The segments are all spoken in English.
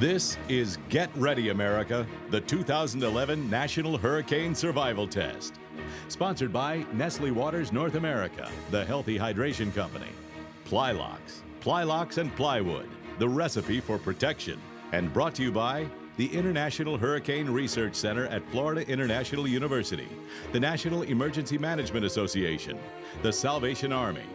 This is Get Ready America, the 2011 National Hurricane Survival Test. Sponsored by Nestle Waters North America, the healthy hydration company. Plylocks and plywood, the recipe for protection. And brought to you by the International Hurricane Research Center at Florida International University, the National Emergency Management Association, the Salvation Army,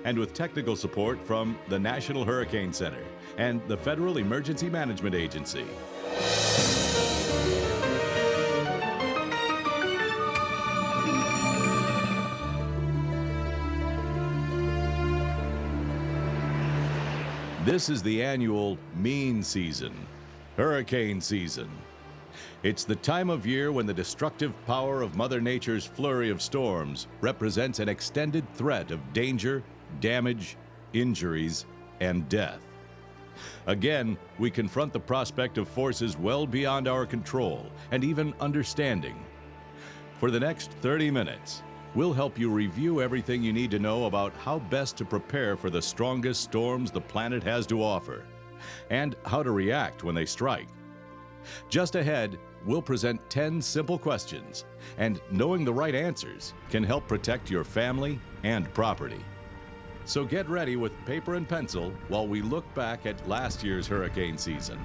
and with technical support from the National Hurricane Center and the Federal Emergency Management Agency. This is the annual mean season, hurricane season. It's the time of year when the destructive power of Mother Nature's flurry of storms represents an extended threat of danger, damage, injuries, and death. Again, we confront the prospect of forces well beyond our control and even understanding. For the next 30 minutes, we'll help you review everything you need to know about how best to prepare for the strongest storms the planet has to offer, and how to react when they strike. Just ahead, we'll present 10 simple questions, and knowing the right answers can help protect your family and property. So get ready with paper and pencil while we look back at last year's hurricane season.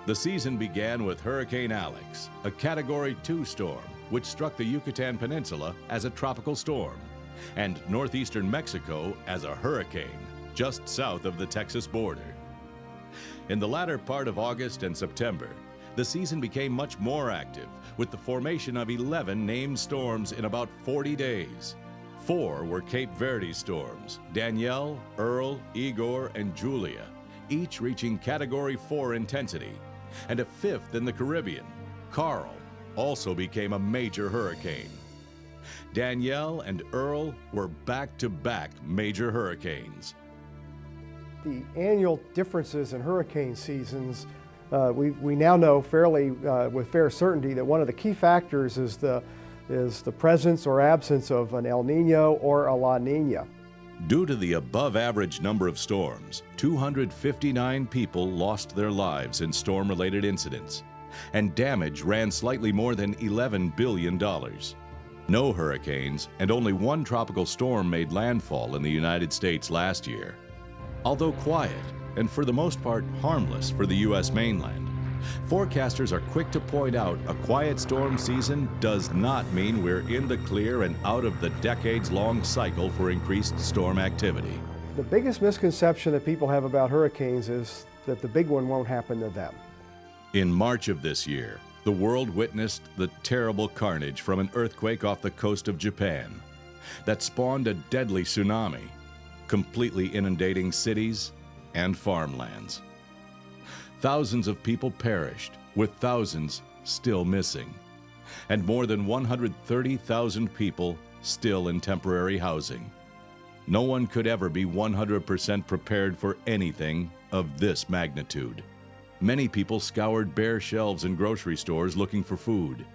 The season began with Hurricane Alex, a Category 2 storm, which struck the Yucatan Peninsula as a tropical storm, and northeastern Mexico as a hurricane, just south of the Texas border. In the latter part of August and September, the season became much more active, with the formation of 11 named storms in about 40 days. 4 were Cape Verde storms, Danielle, Earl, Igor, and Julia, each reaching Category 4 intensity, and a 5th in the Caribbean, Carl, also became a major hurricane. Danielle and Earl were back-to-back major hurricanes. The annual differences in hurricane seasons, we now know with fair certainty that one of the key factors is the presence or absence of an El Nino or a La Nina. Due to the above-average number of storms, 259 people lost their lives in storm-related incidents, and damage ran slightly more than $11 billion. No hurricanes and only one tropical storm made landfall in the United States last year. Although quiet, and for the most part harmless for the U.S. mainland, forecasters are quick to point out a quiet storm season does not mean we're in the clear and out of the decades-long cycle for increased storm activity. The biggest misconception that people have about hurricanes is that the big one won't happen to them. In March of this year, the world witnessed the terrible carnage from an earthquake off the coast of Japan that spawned a deadly tsunami, completely inundating cities and farmlands. Thousands of people perished, with thousands still missing, and more than 130,000 people still in temporary housing. No one could ever be 100% prepared for anything of this magnitude. Many people scoured bare shelves in grocery stores looking for food,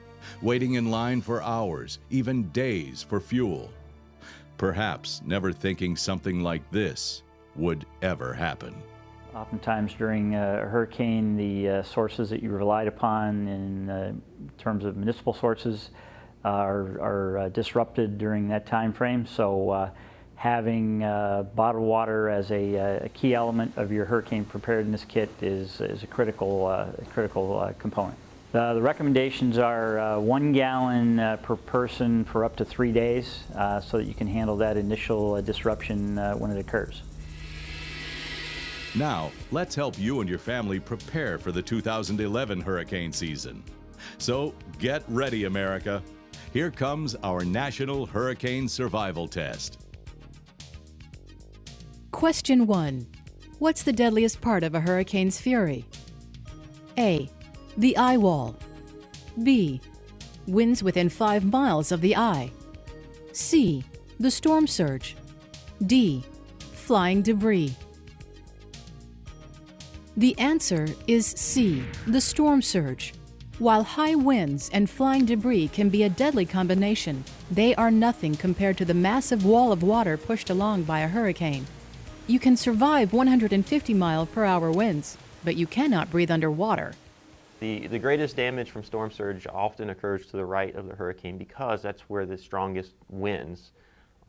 waiting in line for hours, even days for fuel, perhaps never thinking something like this would ever happen. Oftentimes during a hurricane, the sources that you relied upon in terms of municipal sources are disrupted during that time frame. So having bottled water as a key element of your hurricane preparedness kit is a critical component. The recommendations are 1 gallon per person for up to 3 days so that you can handle that initial disruption when it occurs. Now, let's help you and your family prepare for the 2011 hurricane season. So, get ready, America. Here comes our National Hurricane Survival Test. Question 1. What's the deadliest part of a hurricane's fury? A. The eye wall. B. Winds within 5 miles of the eye. C. The storm surge. D. Flying debris. The answer is C, the storm surge. While high winds and flying debris can be a deadly combination, they are nothing compared to the massive wall of water pushed along by a hurricane. You can survive 150 mile per hour winds, but you cannot breathe underwater. The greatest damage from storm surge often occurs to the right of the hurricane because that's where the strongest winds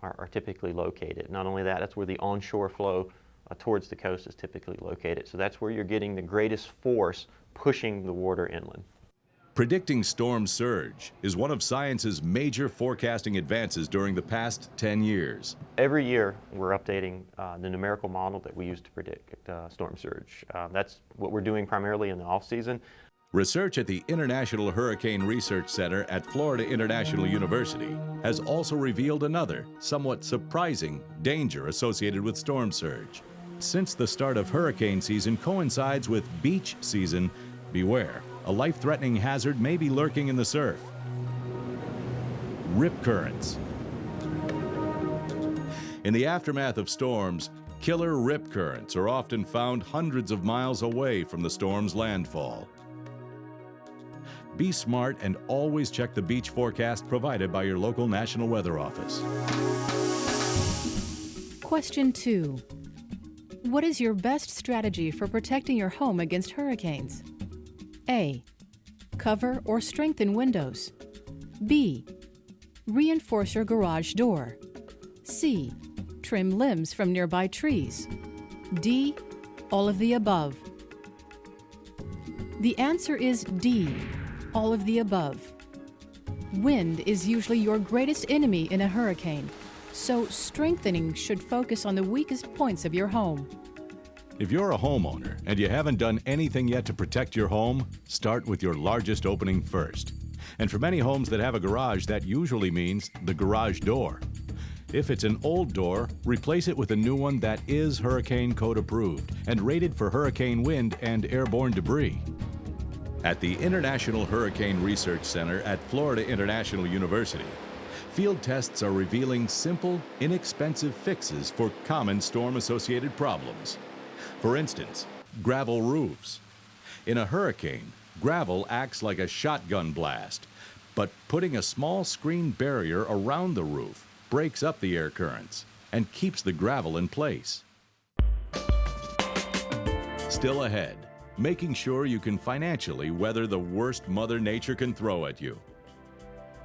are typically located. Not only that, that's where the onshore flow towards the coast is typically located. So that's where you're getting the greatest force pushing the water inland. Predicting storm surge is one of science's major forecasting advances during the past 10 years. Every year we're updating the numerical model that we use to predict storm surge. That's what we're doing primarily in the off-season. Research at the International Hurricane Research Center at Florida International University has also revealed another, somewhat surprising, danger associated with storm surge. Since the start of hurricane season coincides with beach season, beware, a life-threatening hazard may be lurking in the surf. Rip currents. In the aftermath of storms, killer rip currents are often found hundreds of miles away from the storm's landfall. Be smart and always check the beach forecast provided by your local National Weather Office. Question 2. What is your best strategy for protecting your home against hurricanes? A. Cover or strengthen windows. B. Reinforce your garage door. C. Trim limbs from nearby trees. D. All of the above. The answer is D. All of the above. Wind is usually your greatest enemy in a hurricane, so strengthening should focus on the weakest points of your home. If you're a homeowner and you haven't done anything yet to protect your home, start with your largest opening first. And for many homes that have a garage, that usually means the garage door. If it's an old door, replace it with a new one that is Hurricane Code approved and rated for hurricane wind and airborne debris. At the International Hurricane Research Center at Florida International University, field tests are revealing simple, inexpensive fixes for common storm-associated problems. For instance, gravel roofs. In a hurricane, gravel acts like a shotgun blast, but putting a small screen barrier around the roof breaks up the air currents and keeps the gravel in place. Still ahead, making sure you can financially weather the worst Mother Nature can throw at you.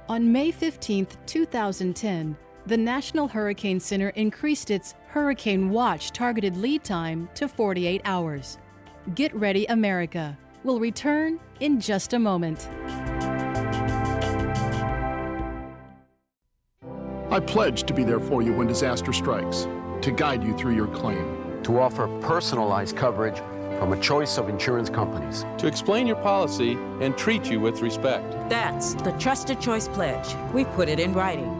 On May 15, 2010, the National Hurricane Center increased its Hurricane Watch targeted lead time to 48 hours. Get Ready America will return in just a moment. I pledge to be there for you when disaster strikes, to guide you through your claim, to offer personalized coverage from a choice of insurance companies, to explain your policy and treat you with respect. That's the Trusted Choice Pledge. We put it in writing.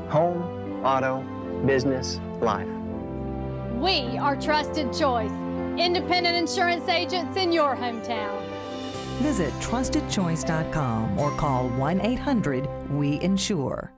Home, auto, business, life. We are Trusted Choice, independent insurance agents in your hometown. Visit trustedchoice.com or call 1-800-WE-INSURE.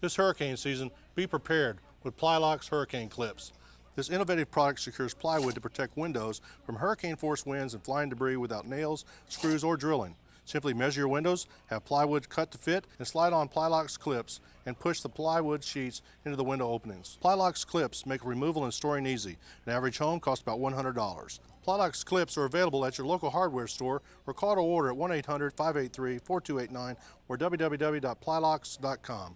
This hurricane season, be prepared with Plylocks Hurricane Clips. This innovative product secures plywood to protect windows from hurricane-force winds and flying debris without nails, screws, or drilling. Simply measure your windows, have plywood cut to fit, and slide on Plylocks clips and push the plywood sheets into the window openings. Plylocks clips make removal and storing easy. An average home costs about $100. Plylocks clips are available at your local hardware store or call to order at 1-800-583-4289 or www.plylocks.com.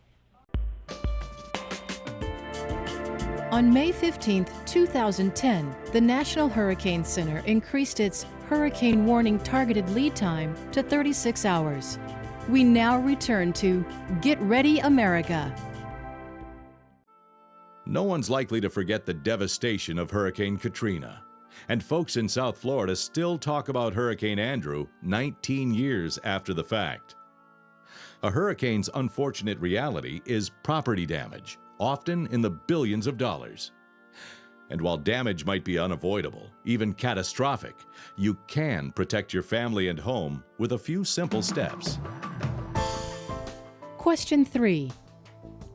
On May 15, 2010, the National Hurricane Center increased its hurricane warning targeted lead time to 36 hours. We now return to Get Ready America. No one's likely to forget the devastation of Hurricane Katrina. And folks in South Florida still talk about Hurricane Andrew 19 years after the fact. A hurricane's unfortunate reality is property damage, often in the billions of dollars. And while damage might be unavoidable, even catastrophic, you can protect your family and home with a few simple steps. Question 3.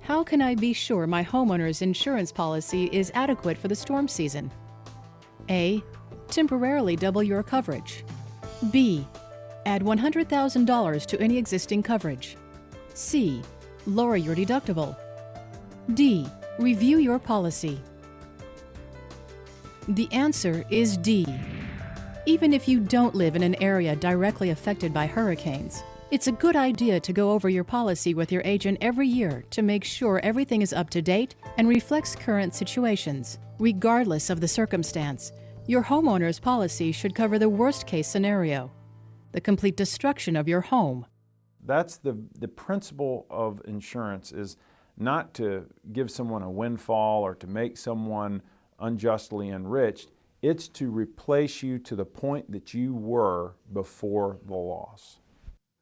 How can I be sure my homeowner's insurance policy is adequate for the storm season? A. Temporarily double your coverage. B. Add $100,000 to any existing coverage. C. Lower your deductible. D. Review your policy. The answer is D. Even if you don't live in an area directly affected by hurricanes, it's a good idea to go over your policy with your agent every year to make sure everything is up to date and reflects current situations. Regardless of the circumstance, your homeowner's policy should cover the worst-case scenario, the complete destruction of your home. That's the principle of insurance, is not to give someone a windfall or to make someone unjustly enriched. It's to replace you to the point that you were before the loss.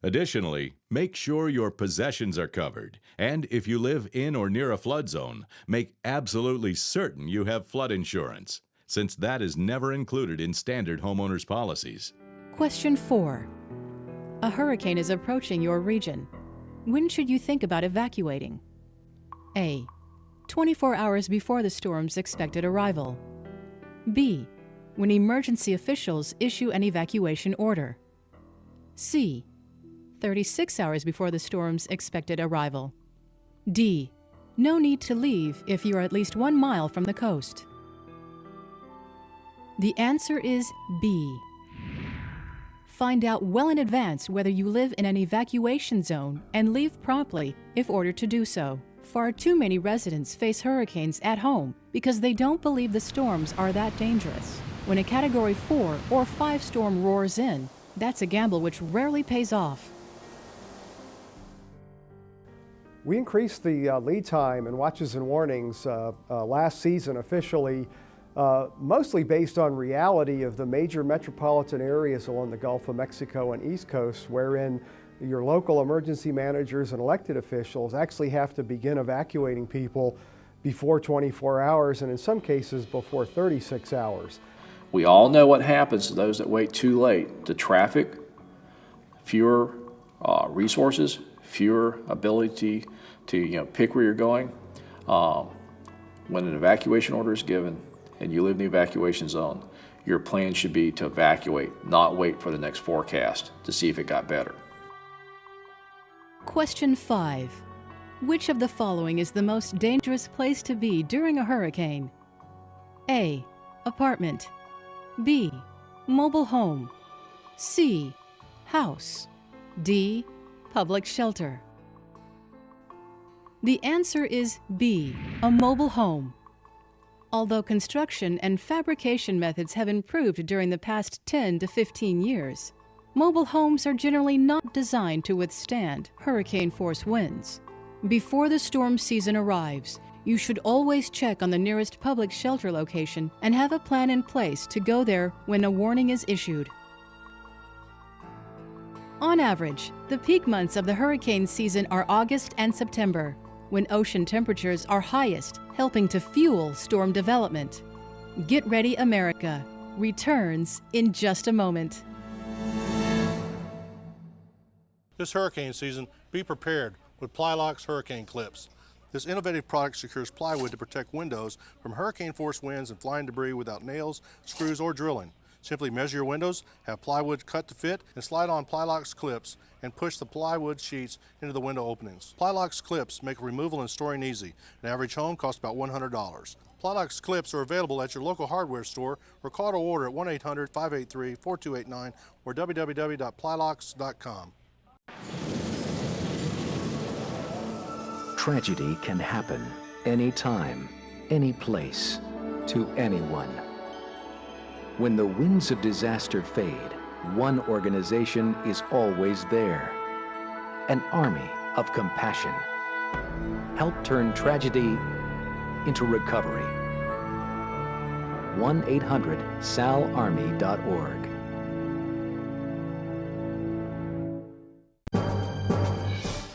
Additionally, make sure your possessions are covered, and if you live in or near a flood zone, make absolutely certain you have flood insurance, since that is never included in standard homeowners policies. Question 4. A hurricane is approaching your region. When should you think about evacuating? A. 24 hours before the storm's expected arrival. B. When emergency officials issue an evacuation order. C. 36 hours before the storm's expected arrival. D. No need to leave if you are at least 1 mile from the coast. The answer is B. Find out well in advance whether you live in an evacuation zone and leave promptly if ordered to do so. Far too many residents face hurricanes at home because they don't believe the storms are that dangerous. When a Category 4 or 5 storm roars in, that's a gamble which rarely pays off. We increased the lead time in watches and warnings last season officially, mostly based on reality of the major metropolitan areas along the Gulf of Mexico and East Coast, wherein your local emergency managers and elected officials actually have to begin evacuating people before 24 hours and in some cases before 36 hours. We all know what happens to those that wait too late. The traffic, fewer resources, fewer ability to pick where you're going. When an evacuation order is given and you live in the evacuation zone, your plan should be to evacuate, not wait for the next forecast to see if it got better. Question 5. Which of the following is the most dangerous place to be during a hurricane? A. Apartment. B. Mobile home. C. House. D. Public shelter. The answer is B. A mobile home. Although construction and fabrication methods have improved during the past 10 to 15 years, mobile homes are generally not designed to withstand hurricane-force winds. Before the storm season arrives, you should always check on the nearest public shelter location and have a plan in place to go there when a warning is issued. On average, the peak months of the hurricane season are August and September, when ocean temperatures are highest, helping to fuel storm development. Get Ready America returns in just a moment. This hurricane season, be prepared with Plylocks Hurricane Clips. This innovative product secures plywood to protect windows from hurricane-force winds and flying debris without nails, screws, or drilling. Simply measure your windows, have plywood cut to fit, and slide on Plylocks clips and push the plywood sheets into the window openings. Plylocks clips make removal and storing easy. An average home costs about $100. Plylocks clips are available at your local hardware store or call to order at 1-800-583-4289 or www.plylocks.com. Tragedy can happen anytime, any place, to anyone. When the winds of disaster fade, one organization is always there. An army of compassion. Help turn tragedy into recovery. 1-800-SALARMY.org.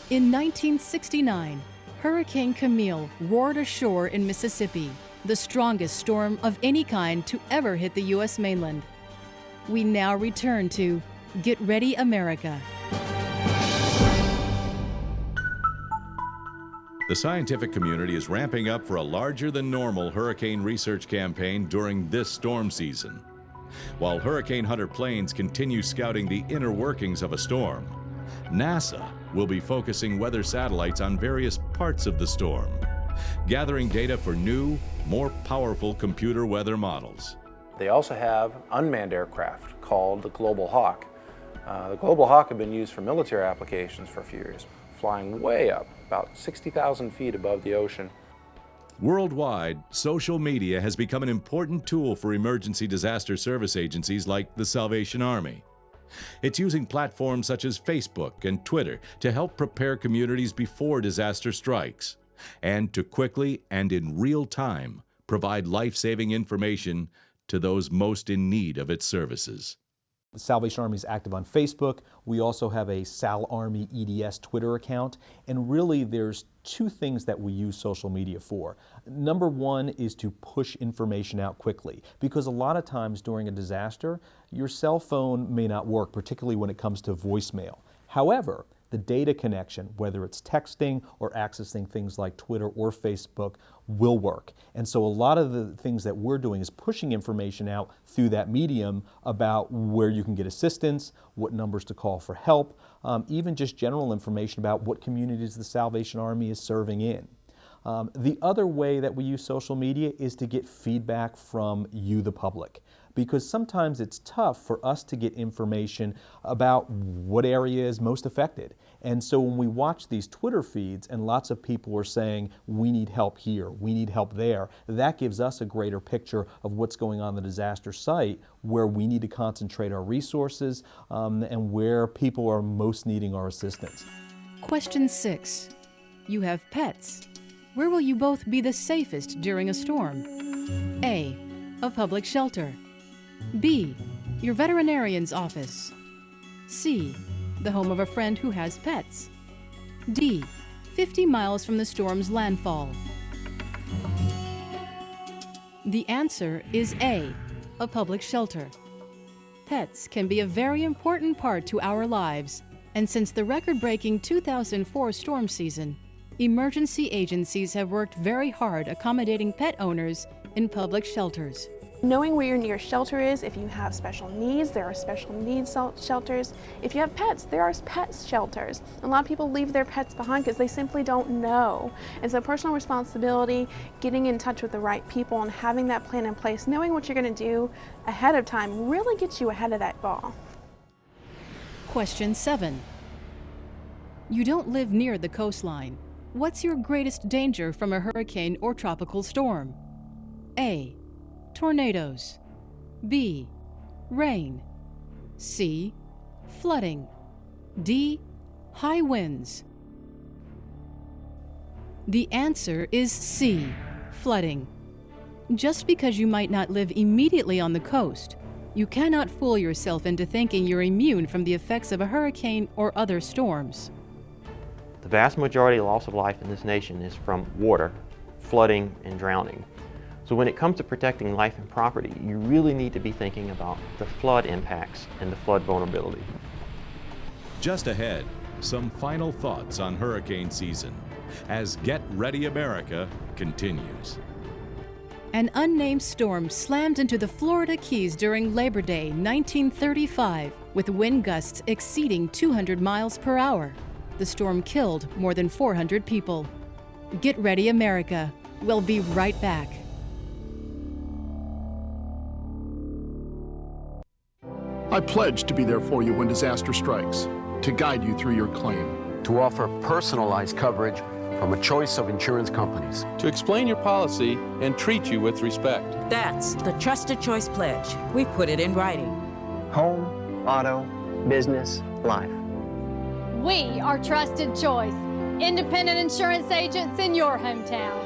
In 1969, Hurricane Camille roared ashore in Mississippi, the strongest storm of any kind to ever hit the U.S. mainland. We now return to Get Ready America. The scientific community is ramping up for a larger than normal hurricane research campaign during this storm season. While Hurricane Hunter planes continue scouting the inner workings of a storm, NASA will be focusing weather satellites on various parts of the storm, gathering data for new, more powerful computer weather models. They also have unmanned aircraft called the Global Hawk. The Global Hawk have been used for military applications for a few years, flying way up, about 60,000 feet above the ocean. Worldwide, social media has become an important tool for emergency disaster service agencies like the Salvation Army. It's using platforms such as Facebook and Twitter to help prepare communities before disaster strikes, and to quickly and in real time provide life-saving information to those most in need of its services. The Salvation Army is active on Facebook. We also have a Sal Army EDS Twitter account. And really there's two things that we use social media for. Number one is to push information out quickly, because a lot of times during a disaster, your cell phone may not work, particularly when it comes to voicemail. However, the data connection, whether it's texting or accessing things like Twitter or Facebook, will work. And so a lot of the things that we're doing is pushing information out through that medium about where you can get assistance, what numbers to call for help, even just general information about what communities the Salvation Army is serving in. The other way that we use social media is to get feedback from you, the public, because sometimes it's tough for us to get information about what area is most affected. And so when we watch these Twitter feeds and lots of people are saying, we need help here, we need help there, that gives us a greater picture of what's going on the disaster site, where we need to concentrate our resources and where people are most needing our assistance. Question 6. You have pets. Where will you both be the safest during a storm? A. A public shelter. B. Your veterinarian's office. C. The home of a friend who has pets. D. 50 miles from the storm's landfall. The answer is A. A public shelter. Pets can be a very important part to our lives, and since the record-breaking 2004 storm season, emergency agencies have worked very hard accommodating pet owners in public shelters. Knowing where your nearest shelter is, if you have special needs, there are special needs shelters. If you have pets, there are pet shelters. A lot of people leave their pets behind because they simply don't know. And so personal responsibility, getting in touch with the right people and having that plan in place, knowing what you're going to do ahead of time really gets you ahead of that ball. Question 7. You don't live near the coastline. What's your greatest danger from a hurricane or tropical storm? A. Tornadoes. B. Rain. C. Flooding. D. High winds. The answer is C. Flooding. Just because you might not live immediately on the coast, you cannot fool yourself into thinking you're immune from the effects of a hurricane or other storms. The vast majority of loss of life in this nation is from water, flooding, and drowning. So when it comes to protecting life and property, you really need to be thinking about the flood impacts and the flood vulnerability. Just ahead, some final thoughts on hurricane season as Get Ready America continues. An unnamed storm slammed into the Florida Keys during Labor Day 1935 with wind gusts exceeding 200 miles per hour. The storm killed more than 400 people. Get Ready America. We'll be right back. I pledge to be there for you when disaster strikes, to guide you through your claim, to offer personalized coverage from a choice of insurance companies, to explain your policy and treat you with respect. That's the Trusted Choice Pledge. We put it in writing. Home, auto, business, life. We are Trusted Choice, independent insurance agents in your hometown.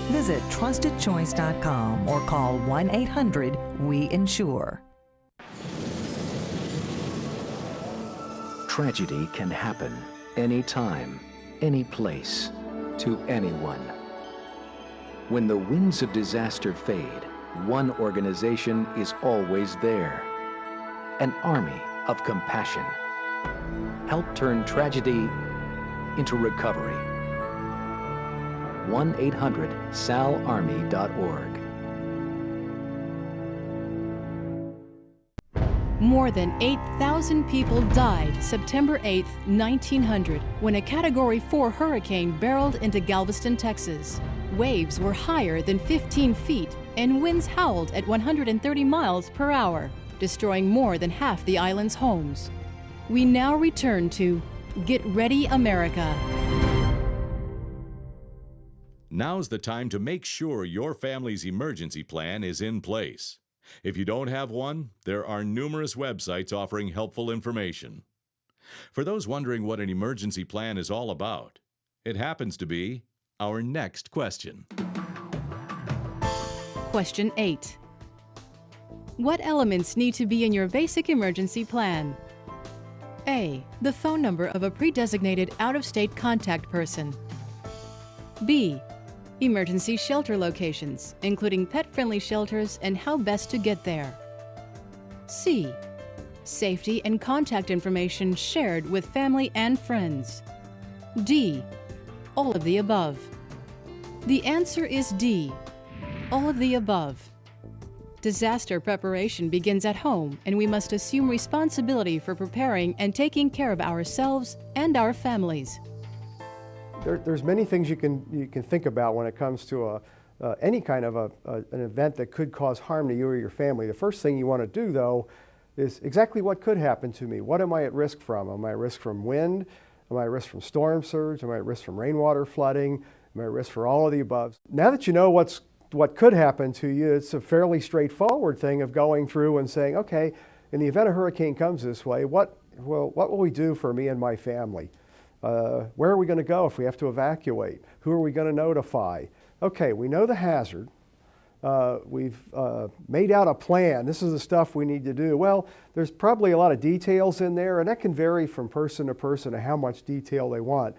Visit trustedchoice.com or call 1-800-WE-INSURE. Tragedy can happen anytime, any place, to anyone. When the winds of disaster fade, one organization is always there. An army of compassion. Help turn tragedy into recovery. 1-800-SALARMY.org. More than 8,000 people died September 8, 1900, when a Category 4 hurricane barreled into Galveston, Texas. Waves were higher than 15 feet and winds howled at 130 miles per hour, destroying more than half the island's homes. We now return to Get Ready America. Now's the time to make sure your family's emergency plan is in place. If you don't have one, there are numerous websites offering helpful information. For those wondering what an emergency plan is all about, it happens to be our next question. Question 8. What elements need to be in your basic emergency plan? A. The phone number of a pre-designated out-of-state contact person. B. Emergency shelter locations, including pet-friendly shelters and how best to get there. C. Safety and contact information shared with family and friends. D. All of the above. The answer is D. All of the above. Disaster preparation begins at home, and we must assume responsibility for preparing and taking care of ourselves and our families. There's many things you can think about when it comes to any kind of an event that could cause harm to you or your family. The first thing you want to do, though, is exactly what could happen to me. What am I at risk from? Am I at risk from wind? Am I at risk from storm surge? Am I at risk from rainwater flooding? Am I at risk for all of the above? Now that you know what could happen to you, it's a fairly straightforward thing of going through and saying, okay, in the event a hurricane comes this way, what will we do for me and my family? Where are we going to go if we have to evacuate? Who are we going to notify? Okay, we know the hazard. We've made out a plan. This is the stuff we need to do. Well, there's probably a lot of details in there, and that can vary from person to person and how much detail they want.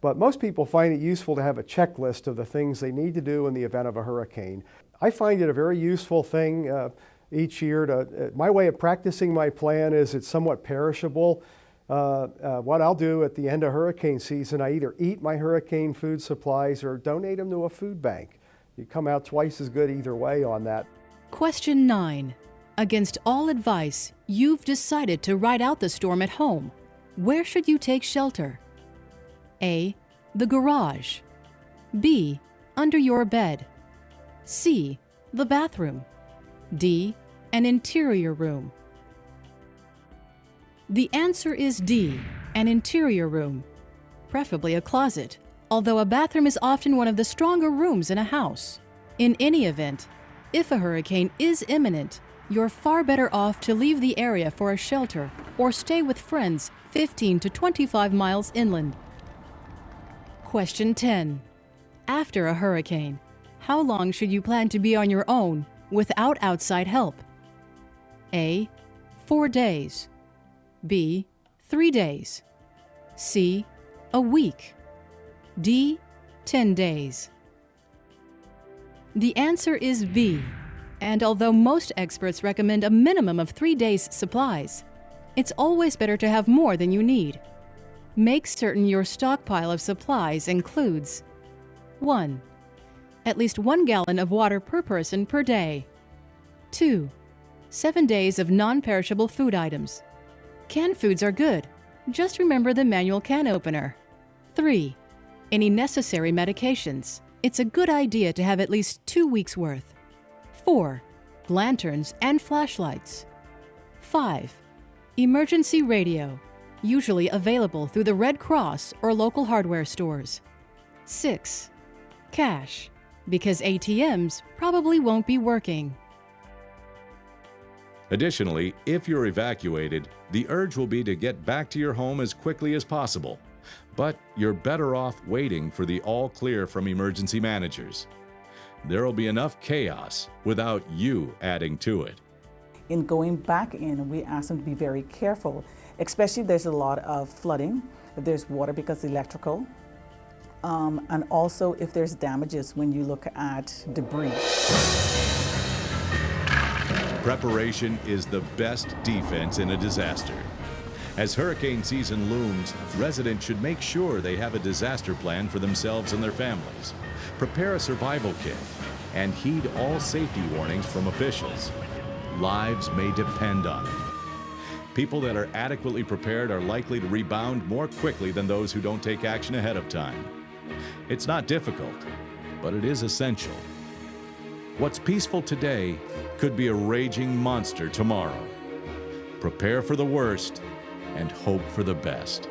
But most people find it useful to have a checklist of the things they need to do in the event of a hurricane. I find it a very useful thing each year. My way of practicing my plan is it's somewhat perishable. What I'll do at the end of hurricane season, I either eat my hurricane food supplies or donate them to a food bank. You come out twice as good either way on that. Question 9. Against all advice, you've decided to ride out the storm at home. Where should you take shelter? A. The garage. B. Under your bed. C. The bathroom. D. An interior room. The answer is D, an interior room, preferably a closet, although a bathroom is often one of the stronger rooms in a house. In any event, if a hurricane is imminent, you're far better off to leave the area for a shelter or stay with friends 15 to 25 miles inland. Question 10. After a hurricane, how long should you plan to be on your own without outside help? A. 4 days. B. 3 days. C. A week. D. 10 days. The answer is B. And although most experts recommend a minimum of 3 days' supplies, it's always better to have more than you need. Make certain your stockpile of supplies includes 1. At least 1 gallon of water per person per day. 2. 7 days of non-perishable food items. Canned foods are good. Just remember the manual can opener. 3. Any necessary medications. It's a good idea to have at least 2 weeks' worth. 4. Lanterns and flashlights. 5. Emergency radio, usually available through the Red Cross or local hardware stores. 6. Cash, because ATMs probably won't be working. Additionally, if you're evacuated, the urge will be to get back to your home as quickly as possible. But you're better off waiting for the all clear from emergency managers. There will be enough chaos without you adding to it. In going back in, we ask them to be very careful, especially if there's a lot of flooding, if there's water because electrical, and also if there's damages when you look at debris. Preparation is the best defense in a disaster. As hurricane season looms, residents should make sure they have a disaster plan for themselves and their families. Prepare a survival kit and heed all safety warnings from officials. Lives may depend on it. People that are adequately prepared are likely to rebound more quickly than those who don't take action ahead of time. It's not difficult. but it is essential. What's peaceful today could be a raging monster tomorrow. Prepare for the worst and hope for the best.